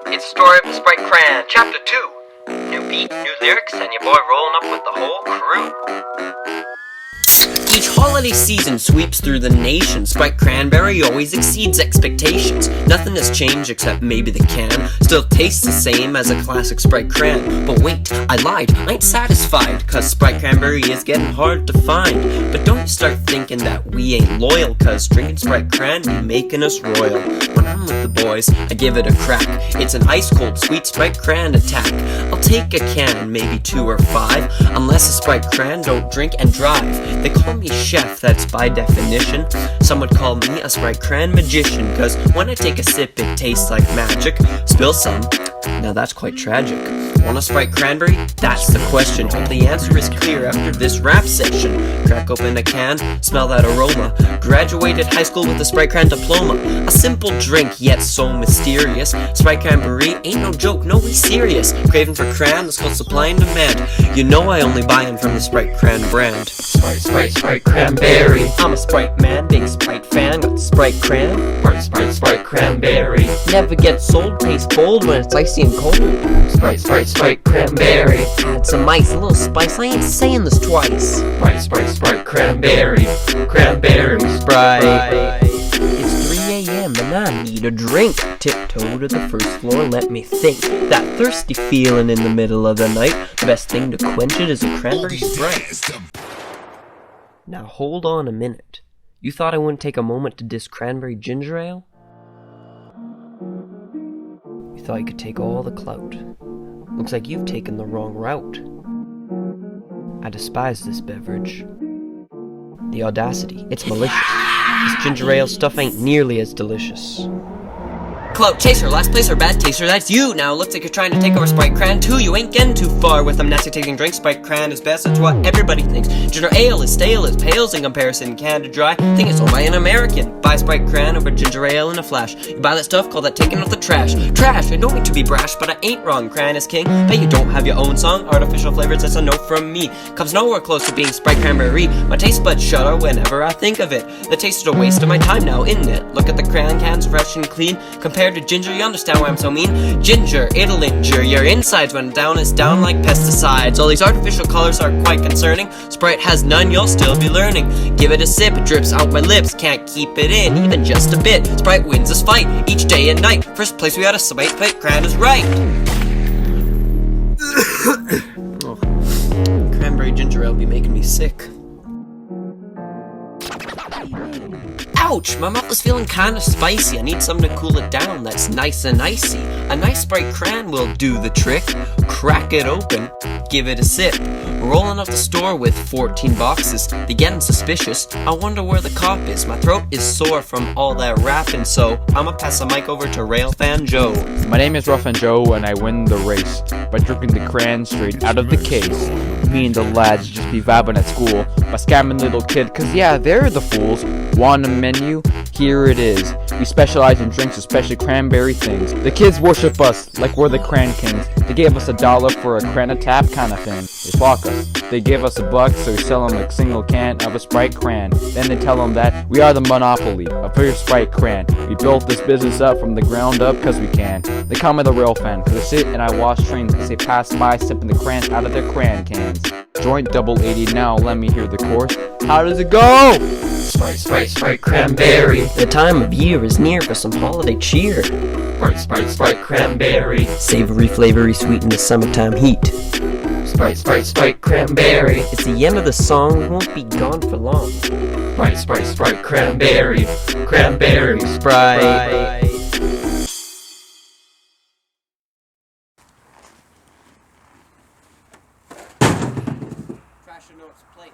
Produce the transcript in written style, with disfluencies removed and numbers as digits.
It's the story of the Sprite Cran, Chapter 2. New beat, new lyrics, and your boy rolling up with the whole crew. Each holiday season sweeps through the nation. Sprite Cranberry always exceeds expectations. Nothing has changed except maybe the can. Still tastes the same as a classic Sprite Cran. But wait, I lied, I ain't satisfied, cause Sprite Cranberry is getting hard to find. But don't you start thinking that we ain't loyal, cause drinking Sprite Cran be making us royal. When I'm with the boys, I give it a crack. It's an ice cold sweet Sprite Cran attack. I'll take a can, maybe 2 or 5, unless a Sprite Cran don't drink and drive. They call me chef, that's by definition. Some would call me a Sprite Cran magician, cause when I take a sip it tastes like magic. Spill some, now that's quite tragic. Want a Sprite Cranberry? That's the question. Hope the answer is clear after this rap session. Crack open a can, smell that aroma. Graduated high school with a Sprite Cran diploma. A simple drink, yet so mysterious. Sprite Cranberry ain't no joke, no, we serious. Craving for Cran, that's called supply and demand. You know I only buy in from the Sprite Cran brand. Sprite Cranberry. I'm a Sprite man, big Sprite fan. Got Sprite Cran. Sprite Cranberry. Never gets sold, tastes bold when it's icy and cold. Sprite Cranberry. Add some ice, a little spice, I ain't saying this twice. Sprite Cranberry. Cranberry Sprite. It's 3 a.m. and I need a drink. Tiptoe to the first floor, let me think. That thirsty feeling in the middle of the night, the best thing to quench it is a Cranberry Sprite. Now hold on a minute. You thought I wouldn't take a moment to diss Cranberry Ginger Ale? You thought you could take all the clout. Looks like you've taken the wrong route. I despise this beverage. The audacity, it's malicious. This ginger ale stuff ain't nearly as delicious. Clout chaser, last placer, bad taster, that's you. Now looks like you're trying to take over Sprite Cran too. You ain't getting too far with them nasty tasting drinks. Sprite Cran is best, that's what everybody thinks. Ginger ale is stale, it pales in comparison. Canada Dry, thing is owned by an American. Buy Sprite Cran over ginger ale in a flash. You buy that stuff, call that taking out the trash. Trash, I don't mean to be brash, but I ain't wrong. Cran is king, bet you don't have your own song. Artificial flavors, that's a no from me. Comes nowhere close to being Sprite Cranberry. My taste buds shudder whenever I think of it. The taste is a waste of my time now, isn't it? Look at the Cran cans, fresh and clean. Compared to ginger, you understand why I'm so mean? Ginger, it'll injure your insides when down is down like pesticides. All these artificial colors are quite concerning. Sprite has none, you'll still be learning. Give it a sip, it drips out my lips. Can't keep it in, even just a bit. Sprite wins this fight, each day and night. First place we oughta Sprite Cran is right. Cranberry ginger ale be making me sick. Ouch! My mouth is feeling kinda spicy. I need something to cool it down that's nice and icy. A nice Sprite Cran will do the trick. Crack it open, give it a sip. Rolling up the store with 14 boxes. They getting suspicious. I wonder where the cop is. My throat is sore from all that rapping, so I'ma pass the mic over to Railfan Joe. My name is Railfan Joe and I win the race by drinking the Cran straight out of the case. Me and the lads just be vibing at school by scamming little kid, cause yeah, they're the fools. Want a menu? Here it is. We specialize in drinks, especially cranberry things. The kids worship us like we're the Cran Kings. They gave us $1 for a Cran a tap kind of thing. They flock us. They give us $1, so we sell them a single can of a Sprite Cran. Then they tell them that we are the monopoly of your Sprite Cran. We built this business up from the ground up cause we can. They call me the Rail Fan cause I sit and I wash trains as they pass by sipping the Cran out of their Cran cans. Joint double 80 now, let me hear the chorus. How does it go? Sprite Cranberry. The time of year is near for some holiday cheer. Sprite Cranberry. Savory, flavory, sweet in the summertime heat. Sprite Cranberry. It's the end of the song, we won't be gone for long. Sprite Cranberry. Cranberry Sprite. Trash in its place.